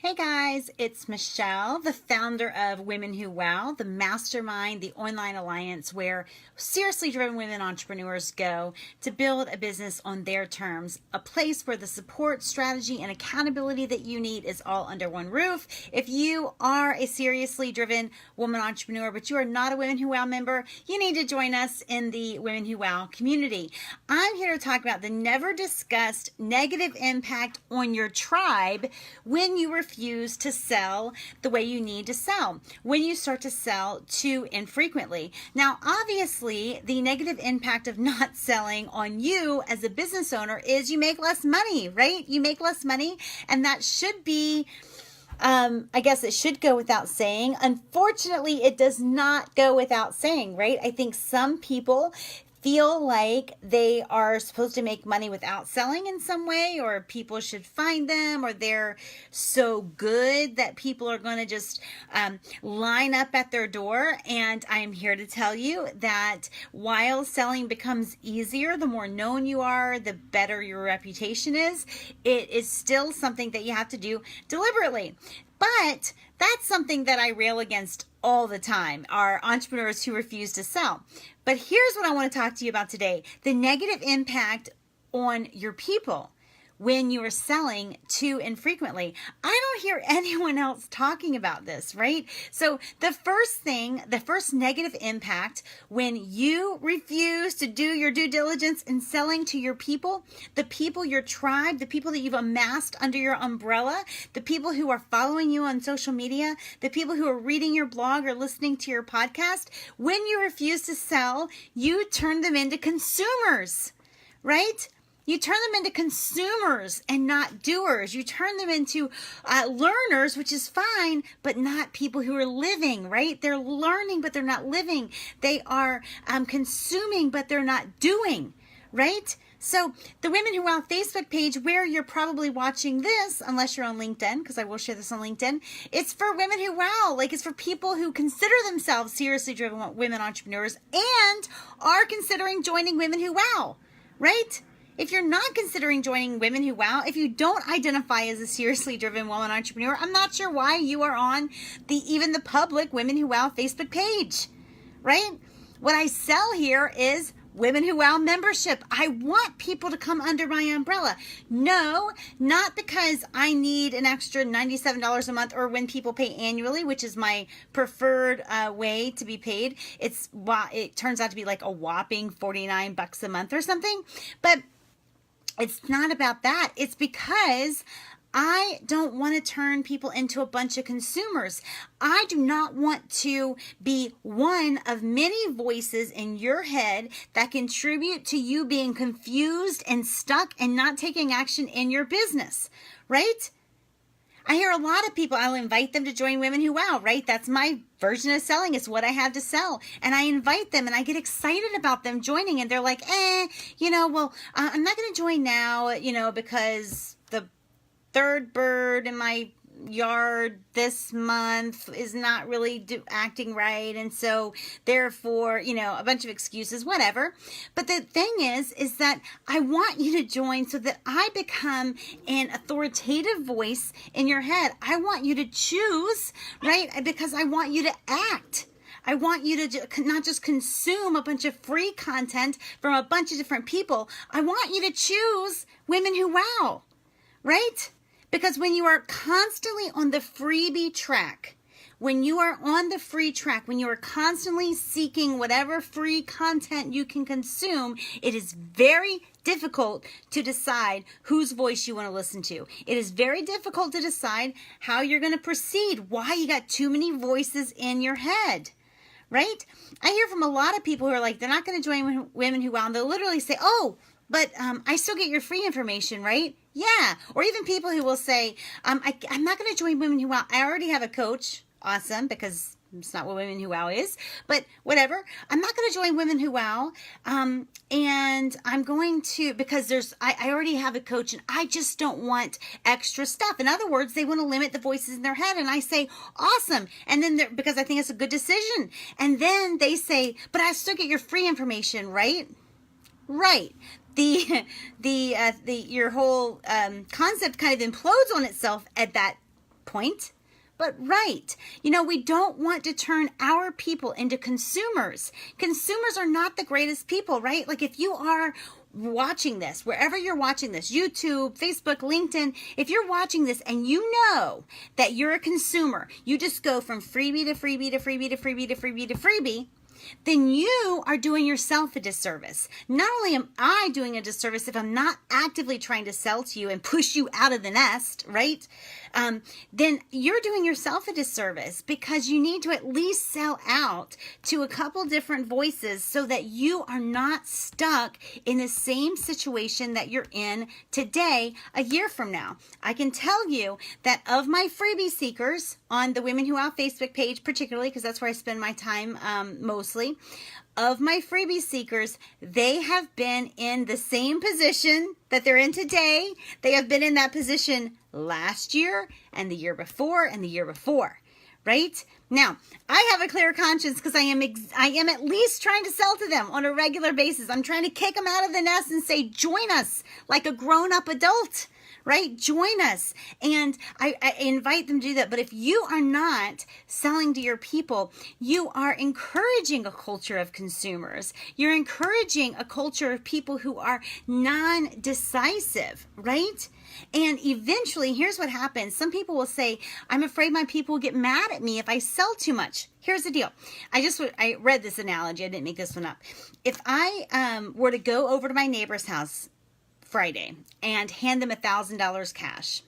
Hey guys, it's Michelle, the founder of Women Who Wow, the mastermind, the online alliance where seriously driven women entrepreneurs go to build a business on their terms, a place where the support, strategy, and accountability that you need is all under one roof. If you are a seriously driven woman entrepreneur, but you are not a Women Who Wow member, you need to join us in the Women Who Wow community. I'm here to talk about the never discussed negative impact on your tribe when you refuse to sell the way you need to sell, when you start to sell too infrequently. Now, obviously, the negative impact of not selling on you as a business owner is you make less money, right? You make less money, and that should be I guess it should go without saying. Unfortunately, it does not go without saying, right? I think some people feel like they are supposed to make money without selling in some way, or people should find them, or they're so good that people are going to just line up at their door. And I'm here to tell you that while selling becomes easier, the more known you are, the better your reputation is, it is still something that you have to do deliberately. But that's something that I rail against all the time, are entrepreneurs who refuse to sell. But here's what I want to talk to you about today: the negative impact on your people when you are selling too infrequently. I don't hear anyone else talking about this, right? So the first negative impact when you refuse to do your due diligence in selling to your people, the people, your tribe, the people that you've amassed under your umbrella, the people who are following you on social media, the people who are reading your blog or listening to your podcast, when you refuse to sell, you turn them into consumers, right? You turn them into consumers and not doers. You turn them into learners, which is fine, but not people who are living, right? They're learning, but they're not living. They are consuming, but they're not doing, right? So the Women Who Wow Facebook page, where you're probably watching this, unless you're on LinkedIn, because I will share this on LinkedIn, it's for Women Who Wow. Like, it's for people who consider themselves seriously driven women entrepreneurs and are considering joining Women Who Wow, right? If you're not considering joining Women Who Wow, if you don't identify as a seriously driven woman entrepreneur, I'm not sure why you are on even the public Women Who Wow Facebook page, right? What I sell here is Women Who Wow membership. I want people to come under my umbrella. No, not because I need an extra $97 a month, or when people pay annually, which is my preferred way to be paid. It turns out to be like a whopping $49 a month or something. But it's not about that. It's because I don't want to turn people into a bunch of consumers. I do not want to be one of many voices in your head that contribute to you being confused and stuck and not taking action in your business, right? I hear a lot of people, I'll invite them to join Women Who Wow, right? That's my version of selling. It's what I have to sell. And I invite them and I get excited about them joining, and they're like, I'm not going to join now, because the third bird in my yard this month is not really acting right, and so therefore, a bunch of excuses, whatever. But the thing is that I want you to join so that I become an authoritative voice in your head. I want you to choose, right? Because I want you to act. I want you to not just consume a bunch of free content from a bunch of different people. I want you to choose Women Who Wow, right? Because when you are constantly on the freebie track, when you are constantly seeking whatever free content you can consume, it is very difficult to decide whose voice you want to listen to. It is very difficult to decide how you're going to proceed, why you got too many voices in your head, right? I hear from a lot of people who are like, they're not going to join Women Who Wow, and they'll literally say, but I still get your free information, right? Yeah. Or even people who will say, I'm not going to join Women Who Wow. I already have a coach. Awesome, because it's not what Women Who Wow is. But whatever. I'm not going to join Women Who Wow. And I'm going to, because I already have a coach, and I just don't want extra stuff. In other words, they want to limit the voices in their head. And I say, awesome. And then because I think it's a good decision. And then they say, but I still get your free information, right? Right. Your whole concept kind of implodes on itself at that point, but right. We don't want to turn our people into consumers. Consumers are not the greatest people, right? Like if you are watching this, wherever you're watching this, YouTube, Facebook, LinkedIn, if you're watching this and you know that you're a consumer, you just go from freebie to freebie to freebie to freebie to freebie to freebie, then you are doing yourself a disservice. Not only am I doing a disservice if I'm not actively trying to sell to you and push you out of the nest, right? Then you're doing yourself a disservice because you need to at least sell out to a couple different voices so that you are not stuck in the same situation that you're in today, a year from now. I can tell you that of my freebie seekers on the Women Who Wow Facebook page, particularly because that's where I spend my time mostly, of my freebie seekers, they have been in the same position that they're in today. They have been in that position last year and the year before and the year before, right? Now, I have a clear conscience because I am at least trying to sell to them on a regular basis. I'm trying to kick them out of the nest and say, join us like a grown-up adult. Right? Join us. And I invite them to do that. But if you are not selling to your people, you are encouraging a culture of consumers. You're encouraging a culture of people who are non-decisive, right? And eventually, here's what happens. Some people will say, I'm afraid my people will get mad at me if I sell too much. Here's the deal. I read this analogy. I didn't make this one up. If I were to go over to my neighbor's house Friday and hand them $1,000 cash.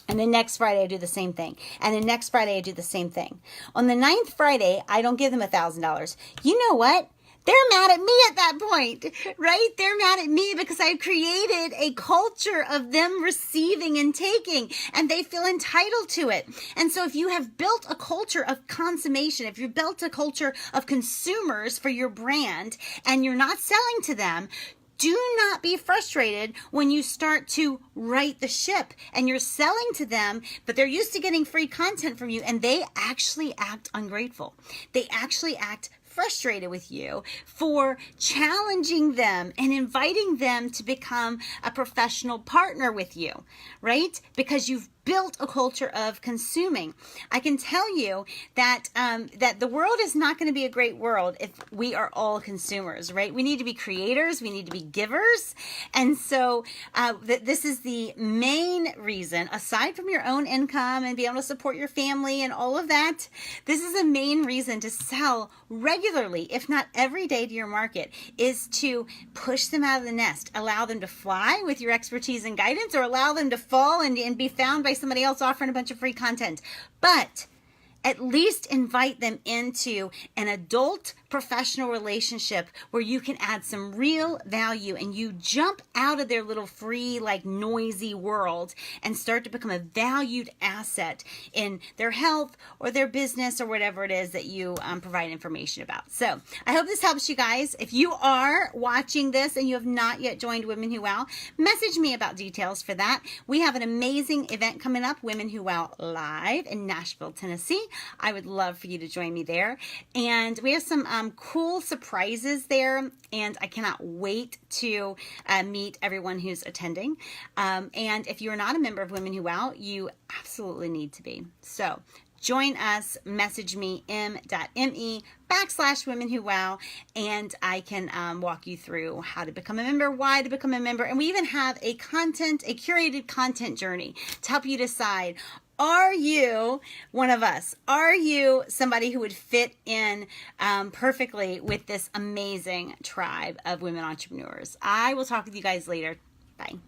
And the next Friday I do the same thing. And the next Friday I do the same thing. On the 9th Friday, I don't give them $1,000. You know what? They're mad at me at that point, right? They're mad at me because I've created a culture of them receiving and taking, and they feel entitled to it. And so if you have built a culture of consummation, if you've built a culture of consumers for your brand and you're not selling to them, do not be frustrated when you start to right the ship and you're selling to them, but they're used to getting free content from you and they actually act ungrateful. They actually act frustrated with you for challenging them and inviting them to become a professional partner with you, right? Because you've built a culture of consuming. I can tell you that that the world is not going to be a great world if we are all consumers, right? We need to be creators. We need to be givers. And so this is the main reason, aside from your own income and be able to support your family and all of that, this is the main reason to sell regularly, if not every day, to your market, is to push them out of the nest, allow them to fly with your expertise and guidance, or allow them to fall and be found by somebody else offering a bunch of free content. But at least invite them into an adult professional relationship where you can add some real value and you jump out of their little free, like noisy world and start to become a valued asset in their health or their business or whatever it is that you provide information about. So I hope this helps you guys. If you are watching this and you have not yet joined Women Who Wow, message me about details for that. We have an amazing event coming up, Women Who Wow Live in Nashville, Tennessee. I would love for you to join me there. And we have some cool surprises there, and I cannot wait to meet everyone who's attending. And if you're not a member of Women Who Wow, you absolutely need to be. So join us, message me, m.me/Women Who Wow, and I can walk you through how to become a member, why to become a member, and we even have a curated content journey to help you decide, are you one of us? Are you somebody who would fit in perfectly with this amazing tribe of women entrepreneurs? I will talk with you guys later. Bye.